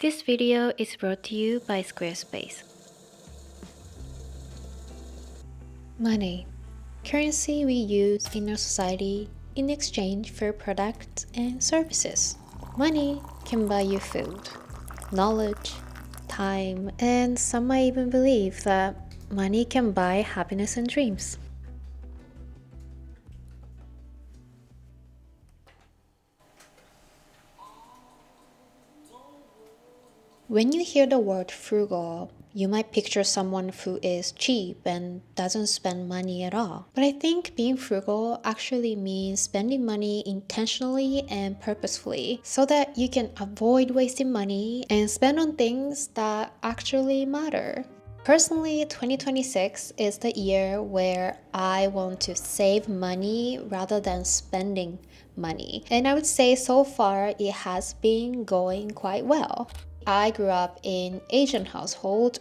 This video is brought to you by Squarespace. Money, currency we use in our society in exchange for products and services. Money can buy you food, knowledge, time, and some might even believe that money can buy happiness and dreams. When you hear the word frugal, you might picture someone who is cheap and doesn't spend money at all. But I think being frugal actually means spending money intentionally and purposefully so that you can avoid wasting money and spend on things that actually matter. Personally, 2026 is the year where I want to save money rather than spending money. And I would say so far it has been going quite well. I grew up in Asian household,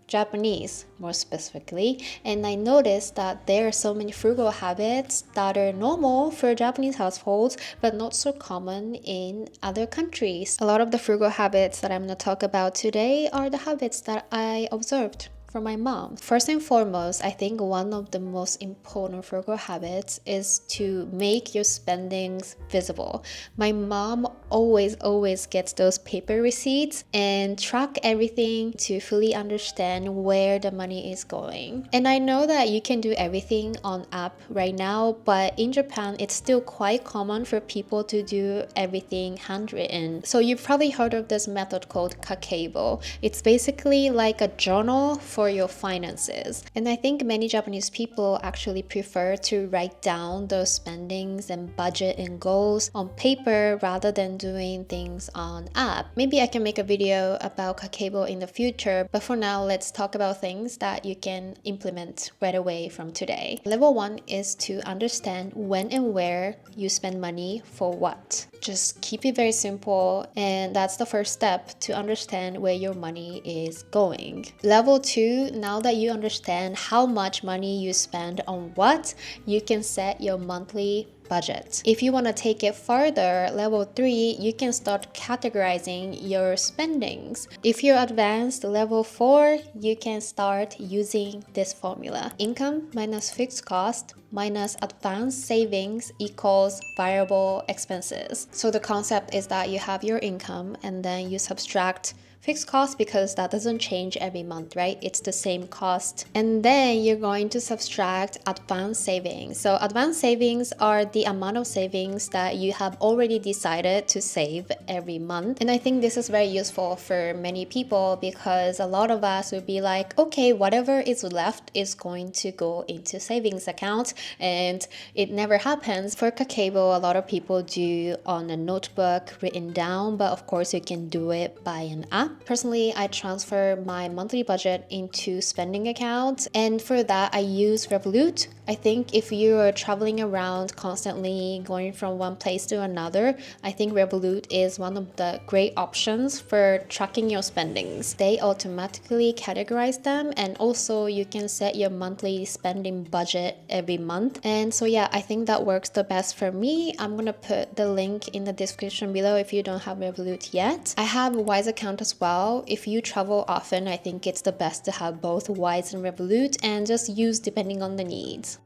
Japanese more specifically, and I noticed that there are so many frugal habits that are normal for Japanese households but not so common in other countries. A lot of the frugal habits that I'm going to talk about today are the habits that I observed from my mom. First and foremost, I think one of the most important frugal habits is to make your spendings visible. My mom always gets those paper receipts and track everything to fully understand where the money is going. And I know that you can do everything on app right now, but in Japan it's still quite common for people to do everything handwritten. So you've probably heard of this method called kakeibo. It's basically like a journal for your finances. And I think many Japanese people actually prefer to write down those spendings and budget and goals on paper rather than doing things on app. Maybe I can make a video about kakeibo in the future, but for now let's talk about things that you can implement right away from today. Level 1 is to understand when and where you spend money for what. Just keep it very simple, and that's the first step to understand where your money is going. Level 2, now that you understand how much money you spend on what, you can set your monthly budget. If you want to take it further, level 3, you can start categorizing your spendings. If you're advanced, level 4, you can start using this formula. Income minus fixed cost minus advanced savings equals variable expenses. So the concept is that you have your income and then you subtract fixed cost because that doesn't change every month, right? It's the same cost. And then you're going to subtract advanced savings. So advanced savings are the amount of savings that you have already decided to save every month. And I think this is very useful for many people because a lot of us would be like, okay, whatever is left is going to go into savings account, and it never happens. For kakeibo, a lot of people do on a notebook written down, but of course you can do it by an app. Personally, I transfer my monthly budget into spending accounts, and for that I use Revolut. I think if you are traveling around constantly going from one place to another, I think Revolut is one of the great options for tracking your spendings. They automatically categorize them, and also you can set your monthly spending budget every month. And so yeah, I think that works the best for me. I'm gonna put the link in the description below if you don't have Revolut yet. I have a Wise account as well. If you travel often, I think it's the best to have both Wise and Revolut and just use depending on the needs.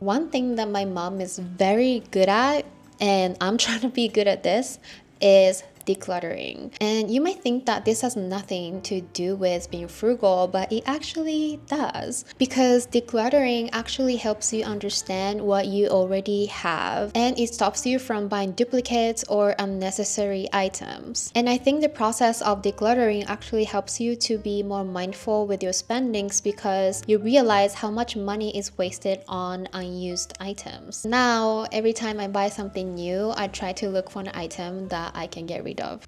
One thing that my mom is very good at, and I'm trying to be good at this, is decluttering. And you might think that this has nothing to do with being frugal, but it actually does, because decluttering actually helps you understand what you already have, and it stops you from buying duplicates or unnecessary items. And I think the process of decluttering actually helps you to be more mindful with your spendings because you realize how much money is wasted on unused items. Now, every time I buy something new, I try to look for an item that I can get rid of.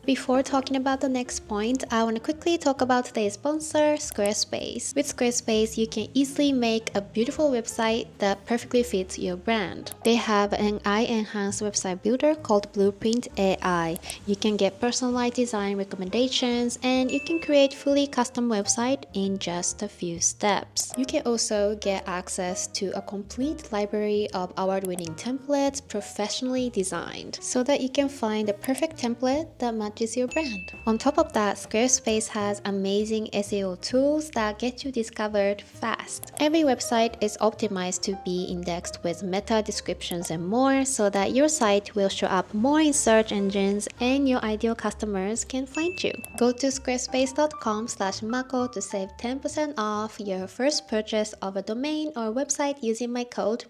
Before talking about the next point, I want to quickly talk about today's sponsor, Squarespace. With Squarespace, you can easily make a beautiful website that perfectly fits your brand. They have an AI-enhanced website builder called Blueprint AI. You can get personalized design recommendations, and you can create fully custom website in just a few steps. You can also get access to a complete library of award-winning templates professionally designed so that you can find the perfect template that matches your brand. On top of that, Squarespace has amazing SEO tools that get you discovered fast. Every website is optimized to be indexed with meta descriptions and more so that your site will show up more in search engines and your ideal customers can find you. Go to squarespace.com/mako to save 10% off your first purchase of a domain or website using my code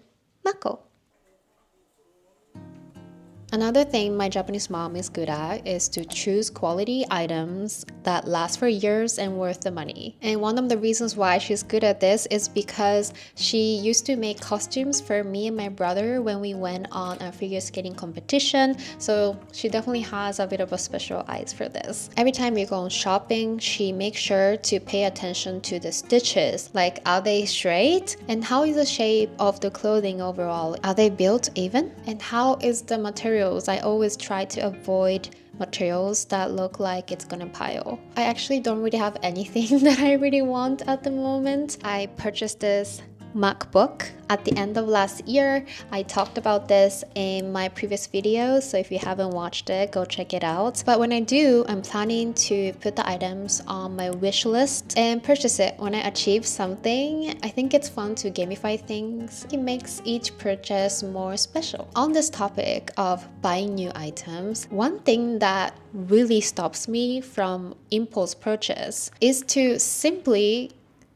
MAKO. Another thing my Japanese mom is good at is to choose quality items that last for years and worth the money. And one of the reasons why she's good at this is because she used to make costumes for me and my brother when we went on a figure skating competition. So she definitely has a bit of a special eyes for this. Every time we go on shopping, she makes sure to pay attention to the stitches. Like, are they straight? And how is the shape of the clothing overall? Are they built even? And how is the material? I always try to avoid materials that look like it's gonna pile. I actually don't really have anything that I really want at the moment. I purchased this MacBook at the end of last year. I talked about this in my previous video, so if you haven't watched it, go check it out. But when I do, I'm planning to put the items on my wish list and purchase it when I achieve something. I think it's fun to gamify things. It makes each purchase more special. On this topic of buying new items, one thing that really stops me from impulse purchase is to simply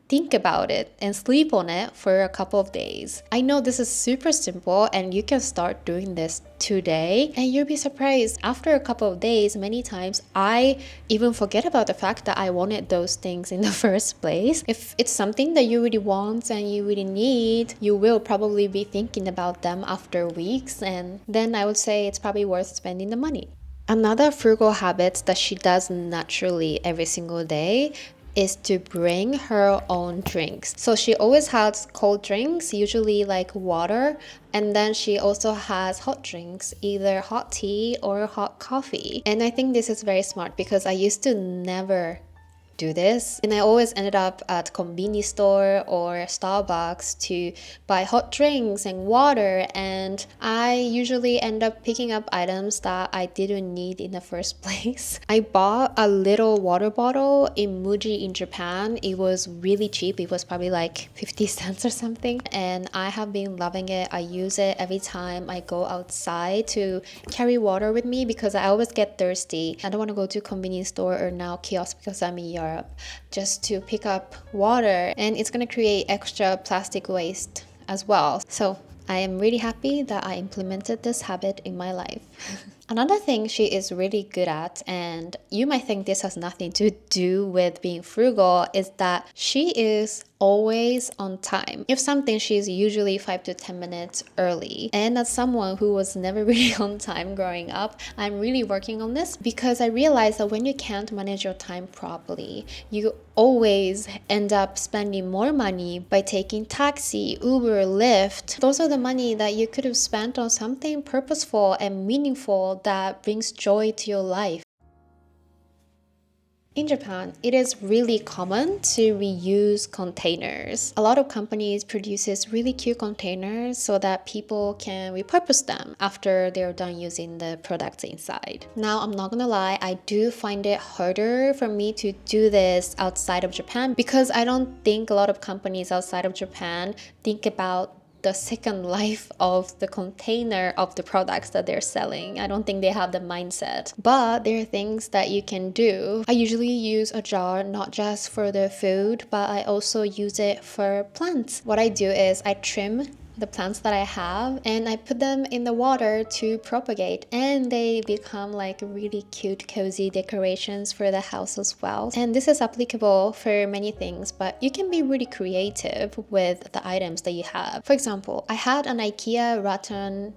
think about it and sleep on it for a couple of days. I know this is super simple and you can start doing this today and you'll be surprised. After a couple of days, many times I even forget about the fact that I wanted those things in the first place. If it's something that you really want and you really need, you will probably be thinking about them after weeks, and then I would say it's probably worth spending the money. Another frugal habit that she does naturally every single day is to bring her own drinks. So she always has cold drinks, usually like water, and then she also has hot drinks, either hot tea or hot coffee. And I think this is very smart because I used to never do this, and I always ended up at convenience store or Starbucks to buy hot drinks and water, and I usually end up picking up items that I didn't need in the first place. I bought a little water bottle in Muji in Japan. It was really cheap. It was probably like 50 cents or something, and I have been loving it. I use it every time I go outside to carry water with me because I always get thirsty. I don't want to go to convenience store or now kiosk because I'm in Europe just to pick up water, and it's going to create extra plastic waste as well. So I am really happy that I implemented this habit in my life. Another thing she is really good at, and you might think this has nothing to do with being frugal, is that she is always on time. If something, she's usually 5 to 10 minutes early. And as someone who was never really on time growing up, I'm really working on this because I realized that when you can't manage your time properly, you always end up spending more money by taking taxi, Uber, Lyft. Those are the money that you could have spent on something purposeful and meaningful that brings joy to your life. In Japan, it is really common to reuse containers. A lot of companies produces really cute containers so that people can repurpose them after they're done using the products inside. Now, I'm not gonna lie, I do find it harder for me to do this outside of Japan because I don't think a lot of companies outside of Japan think about the second life of the container of the products that they're selling. I don't think they have the mindset. But there are things that you can do. I usually use a jar not just for the food, but I also use it for plants. What I do is I trim the plants that I have and I put them in the water to propagate, and they become like really cute cozy decorations for the house as well. And this is applicable for many things, but you can be really creative with the items that you have. For example, I had an IKEA rattan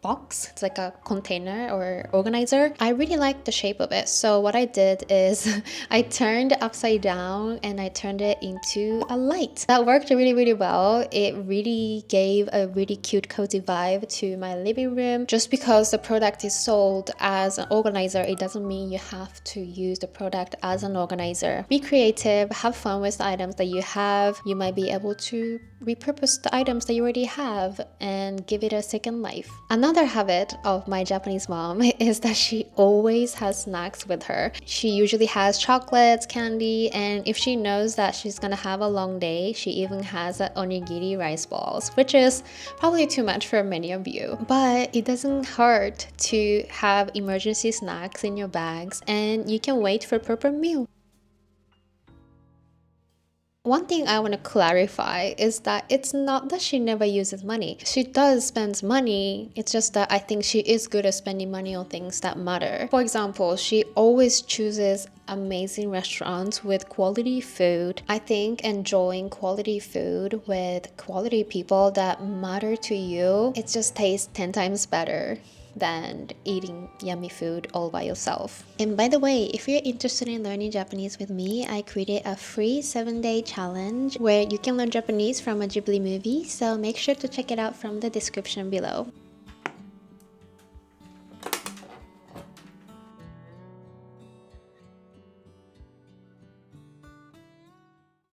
box. It's like a container or organizer. I really like the shape of it. So what I did is I turned it upside down and I turned it into a light. That worked really, really well. It really gave a really cute, cozy vibe to my living room. Just because the product is sold as an organizer, it doesn't mean you have to use the product as an organizer. Be creative, have fun with the items that you have. You might be able to repurpose the items that you already have and give it a second life. Another habit of my Japanese mom is that she always has snacks with her. She usually has chocolates, candy, and if she knows that she's gonna have a long day, she even has onigiri rice balls, which is probably too much for many of you. But it doesn't hurt to have emergency snacks in your bags, and you can wait for a proper meal. One thing I want to clarify is that it's not that she never uses money. She does spend money. It's just that I think she is good at spending money on things that matter. For example, she always chooses amazing restaurants with quality food. I think enjoying quality food with quality people that matter to you, it just tastes 10 times better than eating yummy food all by yourself. And by the way, if you're interested in learning Japanese with me, I created a free 7-day challenge where you can learn Japanese from a Ghibli movie, so make sure to check it out from the description below.